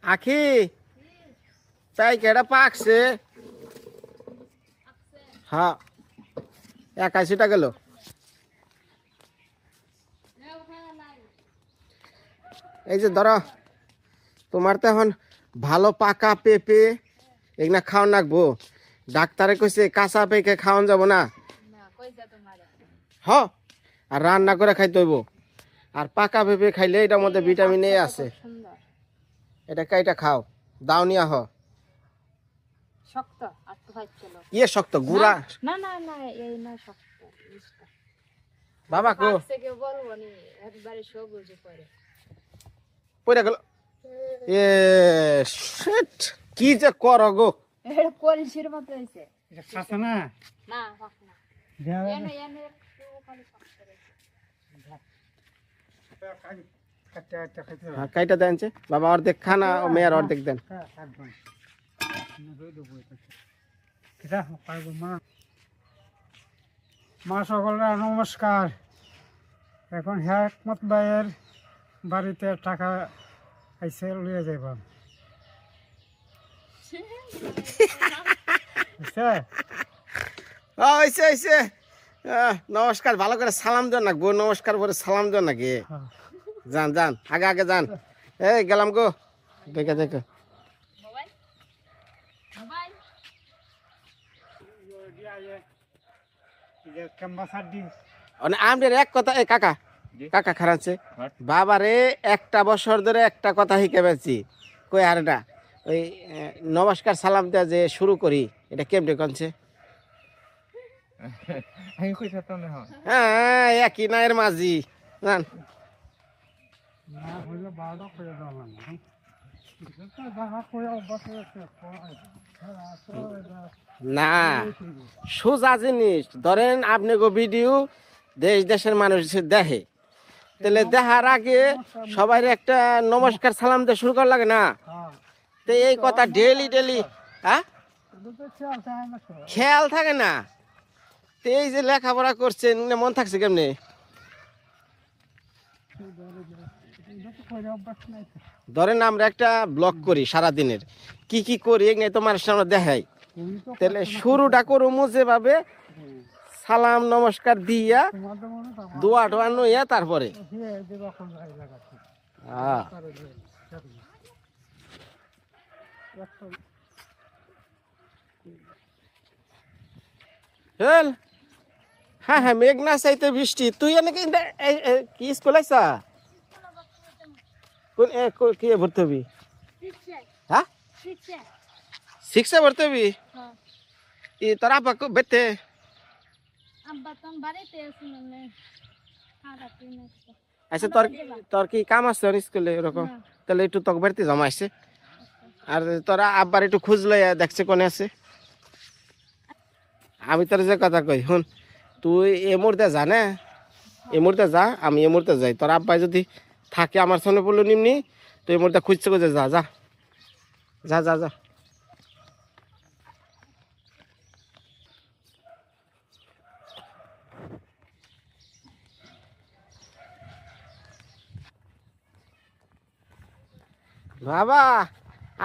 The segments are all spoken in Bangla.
আখি তাই কেডা পাকছে হ্যাঁ 81টা গেল এই যে ধরো তোমার তো এখন ভালো পাকা পেঁপে এগুলা খাওয়ান লাগবো ডাক্তারে কইছে কাঁচা পেঁপে খাওয়ান যাব না হ আর রান্না করে খাইতে হইব আর পাকা পেঁপে খাইলে এটার মধ্যে ভিটামিন এ আছে এটা কাইটা খাও দাও নিয়া হ শক্ত আর তো খাইছিল ইয়ে শক্ত গুড়া না না না এই না শক্ত বাবা কো থেকে বলবো নি একবারে সবুজ করে পড়ে গেল এ শিট কি যে করো গো এটা কলসির মতো হইছে এটা খাসা না না পাক না এনে এনে একটু খালি শক্ত করে হ্যাঁ কাইটা দেনছে বাবা অর্ধেক খানা ও মেয়ের অর্ধেক দেন মা সকলরা নমস্কার এখন হেকমত ভাইয়ের বাড়িতে টাকা আইসে লইয়া যাইব হইছে হইছে নমস্কার ভালো করে সালাম দেন না গো নমস্কার করে সালাম দেন নাকি যান যান আগে আগে যান এই গেলাম গো দেখে দেখে মোবাইল মোবাইল আমাদের এক কথা এ কাকা কাকা খারাচ্ছে বাবারে একটা বছর ধরে একটা কথা শিখে পেয়েছি কই আর না ওই নমস্কার সালাম দেওয়া যে শুরু করি এটা কেমনে কনছে হ্যাঁ একই নায়ের মাঝি জান না সোজা জিনিস ধরেন আপনি গো ভিডিও দেশ দেশের মানুষ দেখে তাহলে দেখার আগে সবাই একটা নমস্কার সালাম দিয়ে শুরু করা লাগে না তো এই কথা ডেলি ডেলি হ্যাঁ খেয়াল থাকে না তো এই যে লেখাপড়া করছেন মন থাকছে কেমনে ধরেন আমরা একটা ব্লগ করি সারাদিনের কি কি করি এগুলো তোমার সামনে দেখাই তাহলে শুরুটা করবো যেভাবে সালাম নমস্কার দিয়া দোয়া টোয়া নইয়া তারপরে হ্যাঁ হ্যাঁ মেঘ না চাইতে বৃষ্টি তুই এনেকে কি স্কুল আইসা কোন কি ভর্তি হবি হ্যাঁ শিক্ষা ভর্তি হবি তোর আপা বেতে আচ্ছা তোর কি কাম আছে স্কুলে এরকম তাহলে একটু তোকে বাড়িতে জমা আসছে আর তোরা আব্বার একটু খুঁজলে দেখছে কোনে আছে আমি তোর যে কথা কই শুন তুই এ মুহূর্তে যা না এ মুহূর্তে যা আমি এ মুহূর্তে যাই তোর আব্বাই যদি থাকে আমার সামনে পড়লো নিমনি তুই এই মুহূর্তে খুঁজছে খুঁজে যা যা যা যা যা বাবা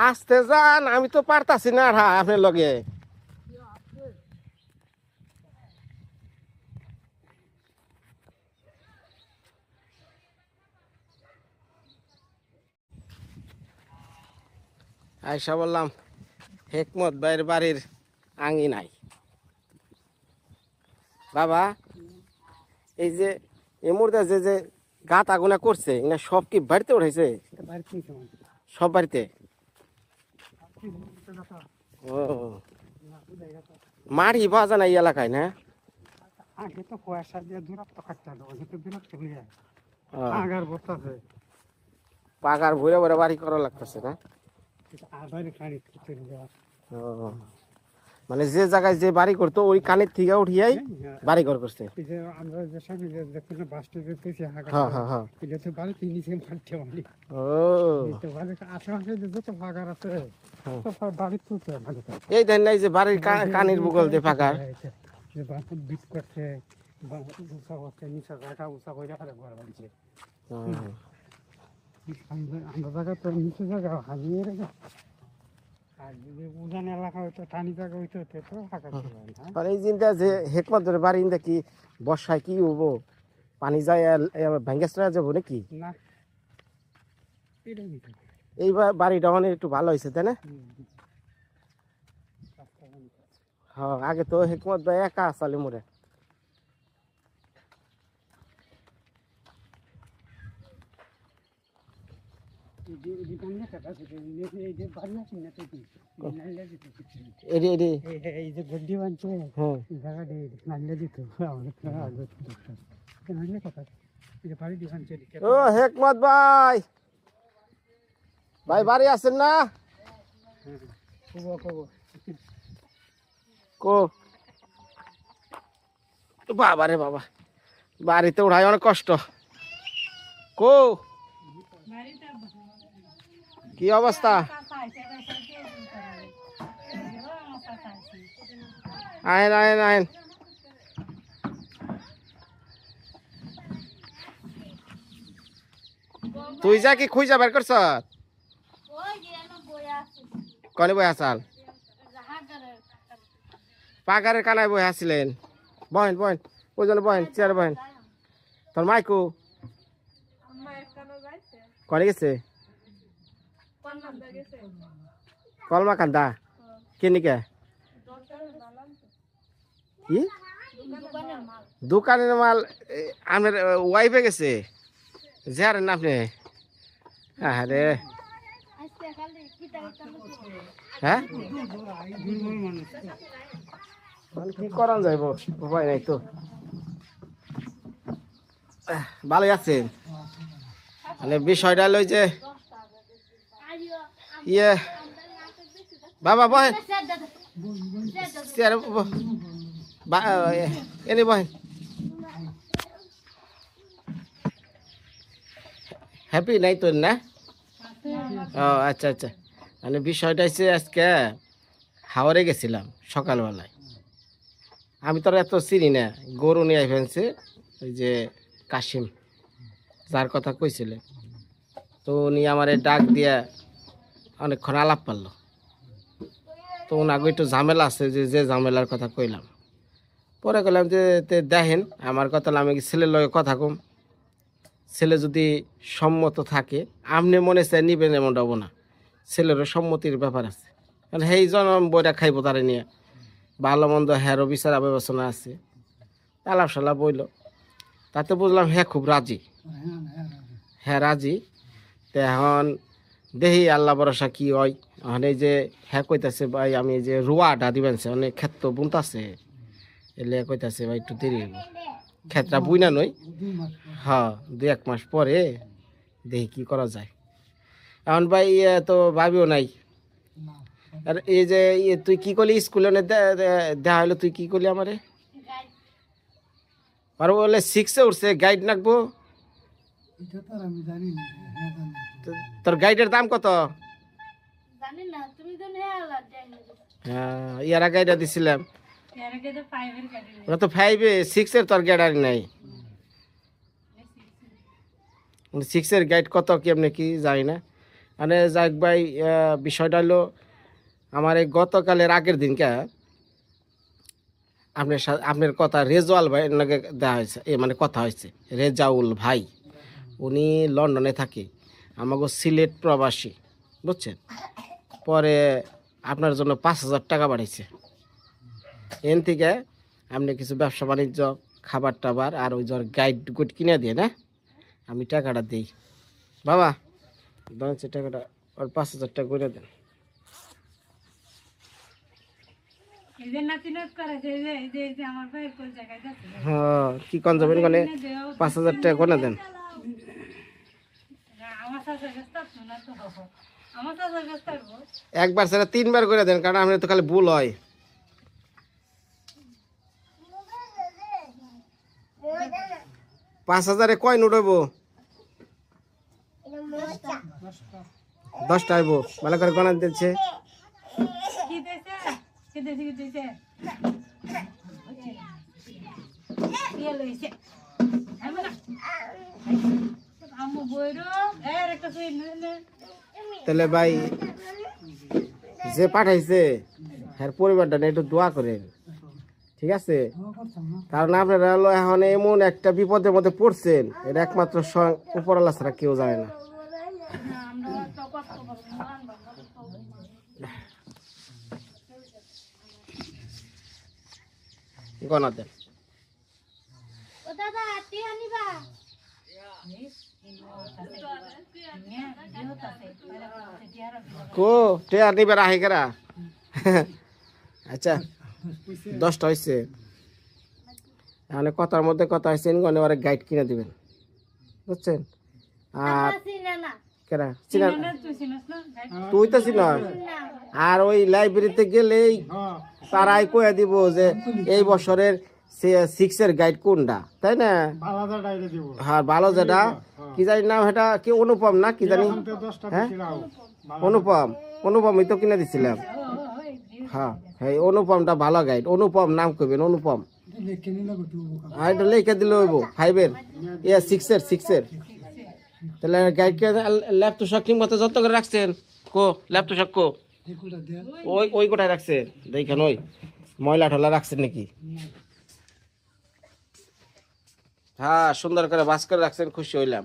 আসতে যান আমি তো পারতাছি না আপনার লগে আইসা বললাম হেকমত ভাইয়ের বাড়ির আঙি নাই বাবা এই যে এই মুহূর্তে যে যে গাত আগুনা করছে এগুলো সব কি বাড়িতে উঠেছে সব বাড়িতে ও মাড়ি বাজা না এই এলাকায় না পাগার ভরে ভরে বাড়ি করা লাগতেছে না মানে যে জায়গায় যে বাড়ি করতো ওই কানের থেকে উঠিয়াই বাড়ি ঘর করছে। এই যে আমরা যে সামনে যে দেখুন বাসটি যে তুই হাঁকা হ্যাঁ হ্যাঁ হ্যাঁ। এটা তো বাড়িতে নিচে মারতে পারি ও তো বাড়িতে আশেপাশে যে যত ফাঁকার আছে হ্যাঁ। তো বাড়ি তুলতে মানে এই দেন নাই যে বাড়ির কানের বুগল দিয়ে ফাঁকা। যে বাস বিট করছে বা উঁচা করছে নিচে জায়গা উঁচা করে রাখা ঘর বাড়িছে হুম। আমরা জায়গা তো নিচে জায়গা হারিয়ে রেখে আর যদি উজান এলাকা হইতো টানি জায়গা হইতো তো ফাঁকা ছিল না। আর এই জিনটা যে হেকমত ধরে বাড়ি ইন্দা কি বর্ষায় কি হবো, পানি যায় ভেঙ্গে চলে যাবো নাকি? না এটা নিতে এই বাড়িটা অনেক একটু ভালো হয়েছে তাই না? হ্যাঁ, আগে তো হেকমত ভাই একা আসালে মোরে। এডি এডি এই যে গড্ডি বানছে হ্যাঁ জায়গাটি নাইলে দিত নাইলে কথা এই যে বাড়ি দিবানছে ও হেকমত ভাই, ভাই বাড়ি আছেন না? কো বাবা রে বাবা, বাড়িতে উঠাই অনেক কষ্ট। কো কি অবস্থা? আইন আইন আইন। তুই যা কি খুঁজা বের করছ? ওই যে এনে বই আছে কনে বই আসাল? হাজারের পাগারের কানায় বই আসছিলেন? বহেন বহেন, ওই জন্য বহেন, চেয়ার বহেন। তোর মাইকু আম্মা একটানো যাইছে কনে গেছে? কোন নাম্বার গেছে কলমা কান্দা কেনিকে? কি দোকানের মাল দোকানের মাল? আমার ওয়াইফে গেছে যার না আপনি? আরে আজকে খালি কিটা কিটা হ্যাঁ, দুর্বল মানুষ মানে কি করান যাইব, উপায় নাই তো। ভালোই আছেন? মানে বিষয়টা হলো যে ইয়ে বাবা বহেন, চেয়ারে এনে বহেন। হ্যাপি নাই তোর না? ও আচ্ছা আচ্ছা। মানে বিষয়টা হচ্ছে আজকে হাওড়ে গেছিলাম সকালবেলায়। আমি তো আর এত চিনি না, গরু নিয়ে ফেলছে ওই যে কাশিম যার কথা কইছিলেন, তো উনি আমার ডাক দিয়া অনেকক্ষণ আলাপ পারলো। তো ওনাকে একটু ঝামেলা আছে, যে যে ঝামেলার কথা কইলাম। পরে কইলাম যে দেখেন আমার কথা, আমি ছেলের লগে কথা কম, ছেলে যদি সম্মত থাকে আপনি মনে চাই নিবেন এমনটা হবো না, ছেলেরও সম্মতির ব্যাপার আছে। কারণ সেই জন্ম বইটা খাইব তারে নিয়ে, ভালো মন্দ হ্যারও বিচার বিবেচনা আছে। আলাপ সালাপ বইল, তাতে বুঝলাম হ্যাঁ খুব রাজি, হ্যাঁ রাজি। তো এখন দেখি আল্লাহ ভরসা কি হয়। এখন এই যে হ্যাঁ কইতাছে ভাই আমি এই যে রুয়াটা দিবেন সে অনেক ক্ষেত্র বুনতাছে, এলে কইতাছে ভাই একটু দেরি হইব, ক্ষেত্রা বুইনা নই। হ্যাঁ 2-1 মাস পরে দেখি কি করা যায়। এখন ভাই তো ভাবিও নাই। আর এই যে তুই কি করলি স্কুলে দেখা হলো, তুই কি করলি আমারে? আর বলে 6-এ উঠছে, গাইড নাকবো। তোর গাইডের দাম কত? জানি না তুমি তো নেলা জানি হ্যাঁ ইয়ারা গাইডা দিছিলাম, এর আগে তো 5 এর গাড়ি ওরা তো 5-এ, 6-এর তোর গাইডার নাই। 6-এর গাইড কত কি আপনি কি জানি না। মানে যাক ভাই, বিষয়টা হলো আমার এই গতকালের আগের দিনকে আপনার কথা রেজাউল ভাই নাকি দেওয়া হয়েছে, মানে কথা হয়েছে। রেজাউল ভাই উনি লন্ডনে থাকে, আমাকে সিলেট প্রবাসী, বুঝছেন। পরে আপনার জন্য 5,000 টাকা বাড়াইছে। এন থেকে আপনি কিছু ব্যবসা বাণিজ্য, খাবার টাবার আর ওই জ্বর গাইড গুড কিনে দিয়ে না, আমি টাকাটা দিই। বাবা দেন টাকাটা, ওর 5,000 টাকা করে দেন। এই যে নাতিনত করেছে এই যে আমার ভাই কোন জায়গায় যাচ্ছে হ্যাঁ কি কোন যাবেন কোনে 5,000 টাকা কোনে দেন। আমার সাথে গেছে না তো আমার সাথে গেছে একবার সেটা 3 বার করে দেন, কারণ আপনি তো খালি ভুল হয়। 5,000-এ কয় নোট হইব? 10টা হইব। ভালো করে গণনা দিচ্ছে। কি দিয়েছে? কি দিয়েছে? কি দিয়েছে? ইয়ে লইছে। আম্মু বইরো এর একটা সুই নে। তাহলে ভাই যে পাঠাইছে হ্যাঁ পরিবারটা নিয়ে একটু দোয়া করেন, ঠিক আছে? কারণ আপনারা হলো এখন এমন একটা বিপদের মধ্যে পড়ছেন, এটা একমাত্র উপরওয়ালা ছাড়া কেউ জানে না। আমরা তো কষ্ট করব না গণা দেন। ও দাদা টিয়া নিবা কো টেয়ার নিবে রাহি করা। আচ্ছা 10টা হয়েছে। মানে কথার মধ্যে কথা হয়েছে গনে ওরা গাইড কিনে দিবেন, বুঝছেন? আর চিনা না কেরা চিনা? তুই চিনিস না? তুই তো চিন। আর ওই লাইব্রেরিতে গেলেই তারাই কয়ে দিব যে এই বছরের 6-এর গাইড কোনটা, তাই না? আলাদা ডাইরে দিব হ্যাঁ ভালো যেটা কি জানি নাম, এটা কি অনুপম না কি জানি? 10টা হ্যাঁ দিছিলাম অনুপমই তো কিনে দিছিলাম। হ্যাঁ হ্যাঁ অনুপমটা ভালো গাইড। অনুপম নাম করবেন, অনুপম। লিখে নিলে গতি আর এটা লিখে দিলে হইব 5-এর 6-এর। তাহলে গাইডকে ল্যাপটপ শখ ঠিক মতো যত্ন করে রাখছেন? কো ল্যাপটপ শখ কো? দেখুটা দে ওই কোটায় রাখছেন দেখেন, ওই ময়লা ঠলা রাখছেন নাকি? হ্যাঁ সুন্দর করে বাস করে রাখছেন, খুশি হইলাম।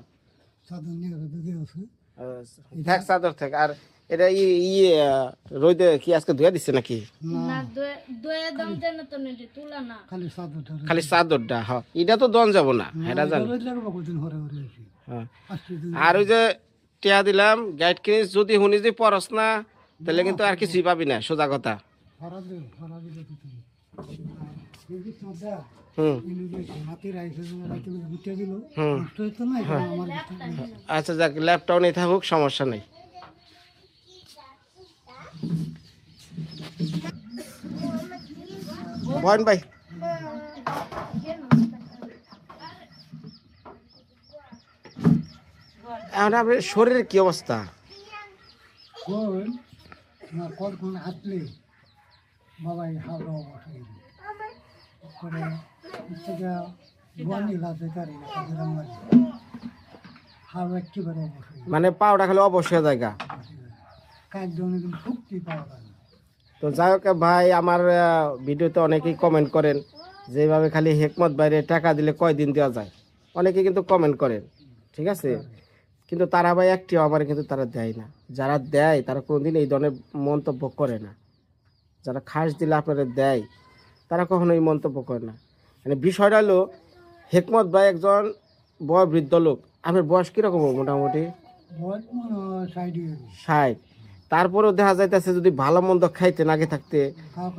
সাধন নিয়ে দিতে আছে থাক চাদর থাক। আর এটা ইয়ে রোদে কি আজকে ধুয়ে দিচ্ছে নাকি? না দয়া দাম দেন তো নেটে তুলা না খালি সাধনটা খালি চাদরটা। হ্যাঁ এটা তো দন যাব না, এটা জানি। রোজ লাগবে কতদিন হরে হরে আসি হ্যাঁ আসছে দিন আর ওই যে টিয়া দিলাম গাইড কিনে, যদি শুনি যদি পরস না তাহলে কিন্তু আর কিছুই পাবি না, সোজা কথা। হরা দিলে তো তুমি এই সাদা হুম ইনি যে হাতে রাইছে রাইতে গুটিয়ে দিল হুম। তো তো না আমার আচ্ছা যাক, ল্যাপটপ নেই থাকুক, সমস্যা নেই। বয়ন ভাই এখন আপনার শরীরের কি অবস্থা? কোন না কোন কোন আসলে বাবাই হাওড়া বসাই করে ইচ্ছা বনি লাতে তারি না হাওড়া একেবারে বসাই মানে পাউডার খালি অবশ্যই জায়গা। কাজ জন্য কিন্তু শক্তি পাওয়া যায় না তো যাই হোক ভাই, আমার ভিডিওতে অনেকেই কমেন্ট করেন যেভাবে খালি হেকমত বাইরে টাকা দিলে কয়দিন দেওয়া যায়, অনেকে কিন্তু কমেন্ট করেন, ঠিক আছে? কিন্তু তারা ভাই একটিও আমার কিন্তু তারা দেয় না। যারা দেয় তারা কোনোদিন এই ধরনের মন্তব্য করে না। যারা খাস দিলে আপনারা দেয় তারা কখনো এই মন্তব্য করে না। মানে বিষয়টা হলো হেকমত ভাই একজন বয়োবৃদ্ধ লোক। আপনার বয়স কীরকম মোটামুটি? বয়স সাইডে 60। তারপরেও দেখা যাইতেছে যদি ভালো মন্দ খাইতেন আগে থাকতে,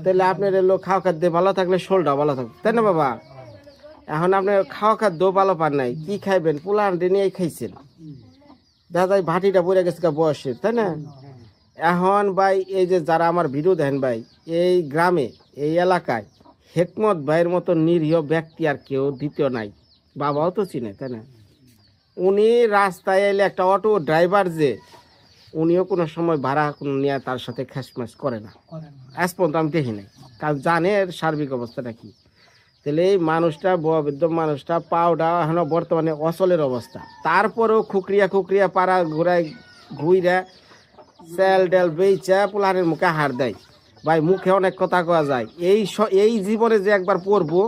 তাহলে আপনার এলো খাওয়া খাদ্য ভালো থাকলে শোলটা ভালো থাকবে, তাই না বাবা? এখন আপনি খাওয়া খাদ্য ভালো পান নাই, কি খাইবেন? পোলা আন্ডে নিয়ে খাইছেন, দেখা যায় ভাটিটা পড়ে গেছে বয়সের, তাই না? এখন ভাই এই যে যারা আমার ভিডিও দেখেন ভাই, এই গ্রামে এই এলাকায় হেকমত ভাইয়ের মতো নিরীহ ব্যক্তি আর কেউ দ্বিতীয় নাই। বাবাও তো চিনে, তাই না? উনি রাস্তায় এলে একটা অটো ড্রাইভার যে, উনিও কোনো সময় ভাড়া কোনো নিয়ে তার সাথে খ্যাসম্যাস করে না, আজ পর্যন্ত আমি দেখি নাই। কারণ জানে এর সার্বিক অবস্থাটা কি। তাহলে এই মানুষটা বয়োবৃদ্ধ মানুষটা পাওটা এখনো বর্তমানে অচলের অবস্থা, তারপরেও খুকরিয়া পাড়া ঘুইরা সেল ডেল বেচা পোলারের মুখে হার দেয়। ভাই মুখে অনেক কথা কওয়া যায়, এই জীবনে যে একবার পড়বো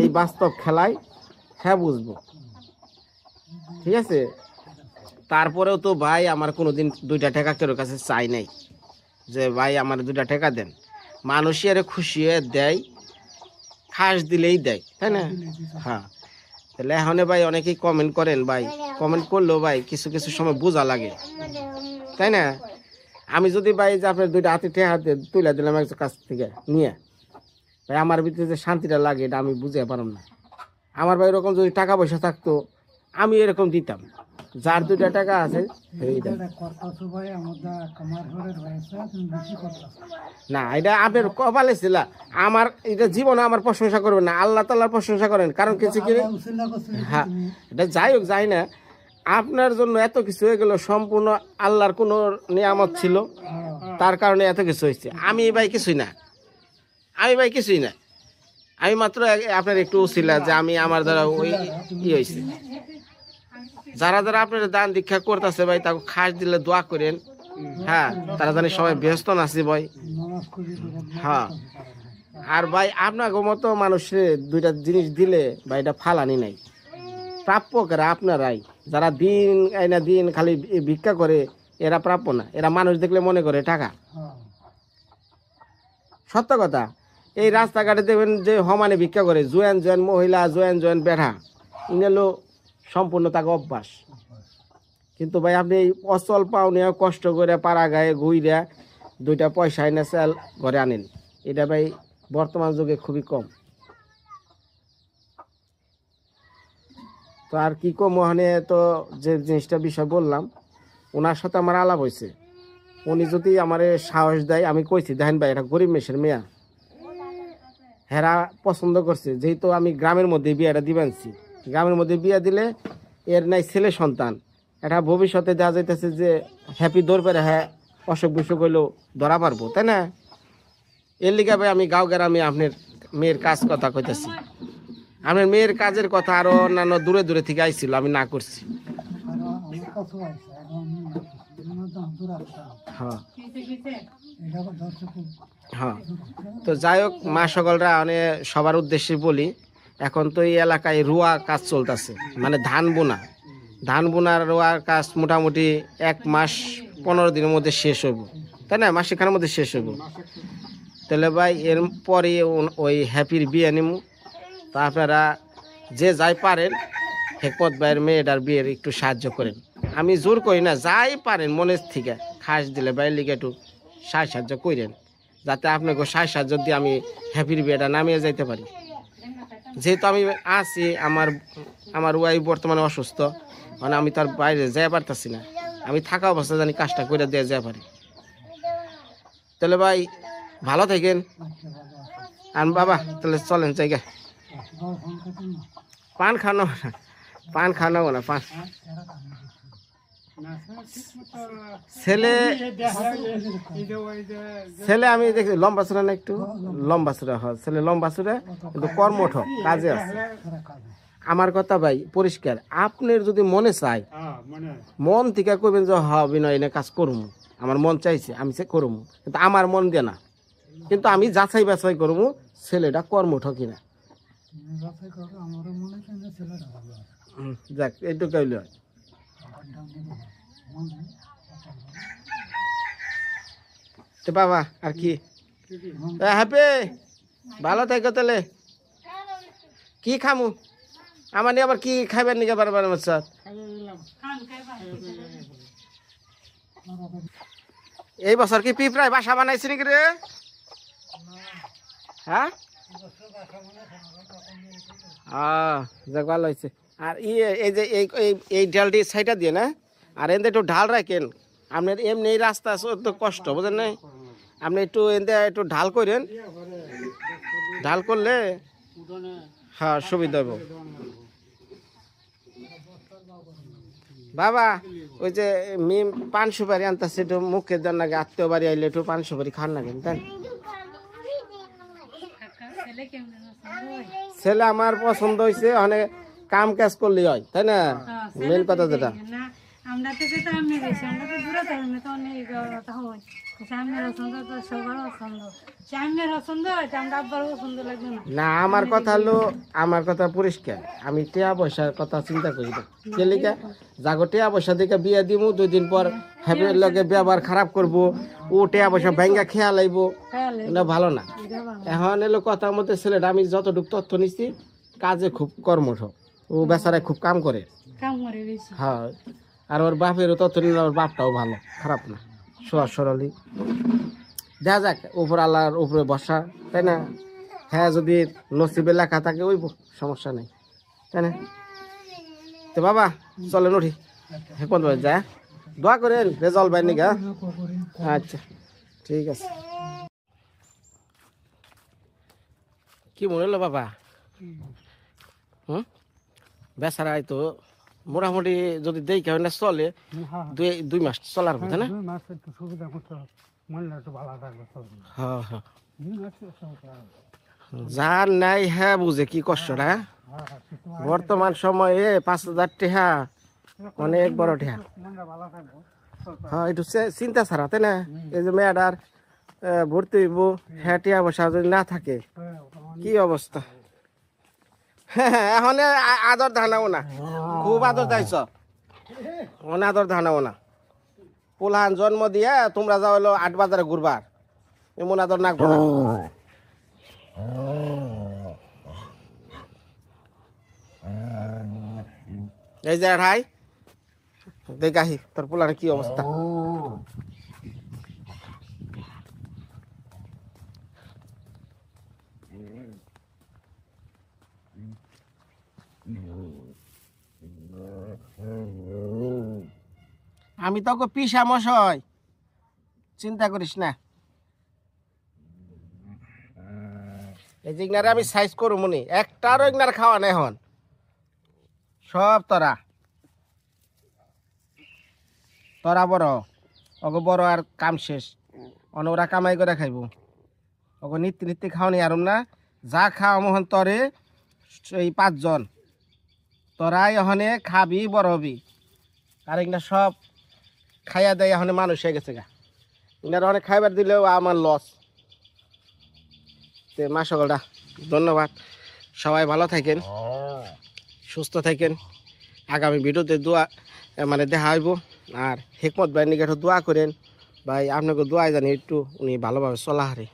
এই বাস্তব খেলায়, হ্যাঁ বুঝবো, ঠিক আছে? তারপরেও তো ভাই আমার কোনোদিন 2টা টাকা কেউ কাছে চাই নাই যে ভাই আমার 2টা টাকা দেন। মানুষই আরে খুশি হয়ে দেয়, খাস দিলেই দেয়, তাই না? হ্যাঁ তাহলে এখন ভাই অনেকেই কমেন্ট করেন, ভাই কমেন্ট করলেও ভাই কিছু কিছু সময় বোঝা লাগে, তাই না? আমি যদি ভাই যে আপনার 2টা হাতে হাতে তুলে দিলাম একজন কাছ থেকে নিয়ে, ভাই আমার ভিতরে যে শান্তিটা লাগে এটা আমি বুঝতে পারলাম না। আমার ভাই এরকম যদি টাকা পয়সা থাকতো আমি এরকম দিতাম, যার 2টা টাকা আছে এই দেন। করতেছো ভাই আমাদের কামার ঘরের হয়েছে তুমি বেশি করতেছো না এটা আপনার কপালে ছিল, আমার এটা জীবনে আমার প্রশংসা করবেন না, আল্লাহ তাআলার প্রশংসা করেন। কারণ কিছু কি উসিলা করছে হ্যাঁ এটা যাই হোক যাই না, আপনার জন্য এত কিছু হয়ে গেল, সম্পূর্ণ আল্লাহর কোনো নিয়ামত ছিল, তার কারণে এত কিছু হয়েছে। আমি ভাই কিছুই না, আমি ভাই কিছুই না, আমি মাত্র আপনার একটু উছিলা যে আমি আমার দ্বারা ওই হয়েছে। যারা যারা আপনার দান দীক্ষা করতেছে ভাই তাকে খাস দিলে দোয়া করেন, হ্যাঁ তারা জানি সবাই ব্যস্ত নাছি ভাই। নামাজ করি হ্যাঁ আর ভাই আপনাকে মতো মানুষের 2টা জিনিস দিলে ভাই এটা ফালানি নাই, প্রাপ্য কারা আপনারাই। যারা দিন আইনা দিন খালি ভিক্ষা করে এরা প্রাপ্য না, এরা মানুষ দেখলে মনে করে টাকা। সত্য কথা, এই রাস্তাঘাটে দেখবেন যে হমানে ভিক্ষা করে জোয়ান জোয়ান মহিলা, জোয়ান জোয়ান বেড়া, ইনেলো সম্পূর্ণ তাকে অভ্যাস। কিন্তু ভাই আপনি এই অচল পাওনে কষ্ট করে পাড়া গায়ে ঘুইরা 2টা পয়সা এনে চাল ঘরে আনেন, এটা ভাই বর্তমান যুগে খুবই কম। তো আর কি কম ওখানে তো যে জিনিসটা বিষয় বললাম, ওনার সাথে আমার আলাপ হয়েছে। উনি যদি আমারে সাহস দেয়, আমি কইছি দেখেন ভাই এটা গরিব মেশের মেয়া, হেরা পছন্দ করছে, যেহেতু আমি গ্রামের মধ্যে বিয়েটা দিবেনছি, গ্রামের মধ্যে বিয়ে দিলে এর নাই ছেলে সন্তান, এটা ভবিষ্যতে দেখা যাইতেছে যে হ্যাপি দৌড় পেরে হ্যাঁ অসুখ বিসুখ হইলেও ধরা পারবো, তাই না? এর লিগে ভাই আমি গাঁও গ্রামে আপনার মেয়ের কাজ কথা কইতেছি। আপনার মেয়ের কাজের কথা আরো অন্যান্য দূরে দূরে থেকে আইছিল, আমি না করছি। আমার কাছে আছে এখন আমি দাম দূর আসতাম হ্যাঁ এটা দর্শক হ্যাঁ তো যাই হোক মা সকলরা মানে সবার উদ্দেশ্যে বলি, এখন তো এই এলাকায় রোয়া কাজ চলতেছে, মানে ধান বোনার রোয়ার কাজ মোটামুটি 1 মাস 15 দিনের মধ্যে শেষ হইব, তাই না? মাসেখানের মধ্যে শেষ হইব। তাহলে ভাই এর পরে ওই হ্যাপির বিয়ে নিমু। তা আপনারা যে যাই পারেন হেকমত ভাইয়ের মেয়েটার বিয়ের একটু সাহায্য করেন। আমি জোর করি না, যাই পারেন মনের থেকে খাস দিলে ভাইয়ের লিগে একটু সাহায্য করেন, যাতে আপনাকে সাহায্য দিয়ে আমি হ্যাপির বিয়েটা নামিয়ে যাইতে পারি। যেহেতু আমি আছি, আমার ওয়াইফ বর্তমানে অসুস্থ, মানে আমি তার বাইরে যেতে পারতেছি না, আমি থাকা অবস্থা জানি কাজটা করে দিয়ে যেতে পারি। তাহলে ভাই ভালো থাকেন। আর বাবা তাহলে চলেন জায়গা, পান খানো না, পান খানো না, পান ছেলে ছেলে আমি দেখি লম্বা চূড়া না, একটু লম্বা চূড়া হয় ছেলে, লম্বা চূড়া কিন্তু কর্মঠ কাজে আছে। আমার কথা ভাই পরিষ্কার, আপনার যদি মনে চাই মন থেকে কইবেন যে হ্যাঁ বিনয় এনে কাজ করবো, আমার মন চাইছে আমি সে করবো, কিন্তু আমার মন দিয়ে না, কিন্তু আমি যাচাই বাছাই করবো ছেলেটা কর্মঠ কিনা। যাক এইটুকু হইলে হয়। তো বাবা আর কি হ্যাপি ভালো থাকো। তাহলে কি খামু আমার নিয়ে আবার কি খাইবেন নিকে বারবার আমার সাথ? এই বছর কি পিঁপড়ায় বাসা বানাইছি নাকি রে? হ্যাঁ যাক ভালো হয়েছে। আর এই যে এই ডালটি সাইডটা দিয়ে না, আর এতে একটু ঢাল রাখেন। আপনার এমনি এই রাস্তা তো কষ্ট বুঝেন নাই, আপনি একটু এতে একটু ঢাল করেন, ঢাল করলে হ্যাঁ সুবিধা হবে। বাবা ওই যে মিম পান সুপারি আনতেছে, একটু মুখের দেন নাকি, আত্মীয় বাড়ি আইলে একটু পান সুপারি খান না কেন? তাই ছেলে আমার পছন্দ হয়েছে, অনেক কাম কাজ করলে হয়, তাই না? মেন কথা যেটা আমরা তো যেটা আমি বেশি আমরা তো দূরে থাকি তো অনেক কথা হয়, সামনের পছন্দ তো সবার পছন্দ, সামনের পছন্দ হয়তো আমরা আব্বার পছন্দ লাগবে না। না আমার কথা হলো, আমার কথা পরিষ্কার, আমি টিয়া পয়সার কথা চিন্তা করি না। কে লিখা যাগো টিয়া পয়সা দিকে বিয়ে দিব, 2 দিন পর হ্যাপির লগে ব্যবহার খারাপ করব, ও টিয়া পয়সা ব্যাঙ্গা খেয়া লাইব, এটা ভালো না। এখন এলো কথার মধ্যে ছেলেটা আমি যতটুকু তথ্য নিচ্ছি কাজে খুব কর্মঠ, ও বেচারায় খুব কাম করে, হ্যাঁ। আর ওর বাপেরও তথ্য নিলে ওর বাপটাও ভালো, খারাপ না, সহজ সরলই। দেখা যাক উপর আল্লাহর উপরে বসা, তাই না? হ্যাঁ যদি নসিবে লেখা থাকে ওই সমস্যা নেই, তাই না? তো বাবা চলেন উঠি। হেকমত ভাই যা দোয়া করেন রেজাল্ট ভাই নিগা আচ্ছা ঠিক আছে কি মনে হলো বাবা বেচারা তো মোটামুটি যদি দেই কেমন চলে হ্যাঁ 2 মাস চলার কথা না 2 মাস একটু সুবিধা মতো মনটা একটু ভালো থাকবে হ্যাঁ হ্যাঁ 2 মাস যার নাই হ্যাঁ বুঝে কি কষ্টটা বর্তমান সময়ে 5,000 টাকা অনেক বড় টাকা মনটা ভালো থাকবে হ্যাঁ একটু চিন্তা ছাড়া তাই না এই যে মেয়েটার ভর্তি হইব হ্যাঁ টিয়া পয়সা যদি না থাকে কি অবস্থা হ্যাঁ এখন আদর ধানাও না খুব আদর দাইছ আদর ধানাও না পোলাহান জন্ম দিয়ে তোমরা যাও হলো 8 বাজারে ঘুরবার এমন আদর নাকবো না এই যে ভাই দেখাহি তোর পোলার কি অবস্থা আমি তোকে পিসা মশাই চিন্তা করিস না এই জিগনারে আমি সাইজ করু মনি একটারও ইগনার খাওয়া নাই হন সব তোরা বড় অগো বড় আর কাম শেষ ওরা কামাই করে খাইব অগো নিত্য নিত্য খাওয়ানি আর না যা খাওয়া মোহন তরে এই 5 জন তোরাই এখানে খাবি বড় হবি আর এগুলা সব খাইয়া দেয় এখন মানুষ হয়ে গেছে গা এগুলার অনেক খাইবার দিলেও আমার লস তে মা সকলটা ধন্যবাদ সবাই ভালো থাকেন সুস্থ থাকেন আগামী ভিডিওতে দোয়া মানে দেখা হইব আর হেকমত ভাই নিকট দোয়া করেন ভাই আপনাকে দোয়া জানি একটু উনি ভালোভাবে চলা হারে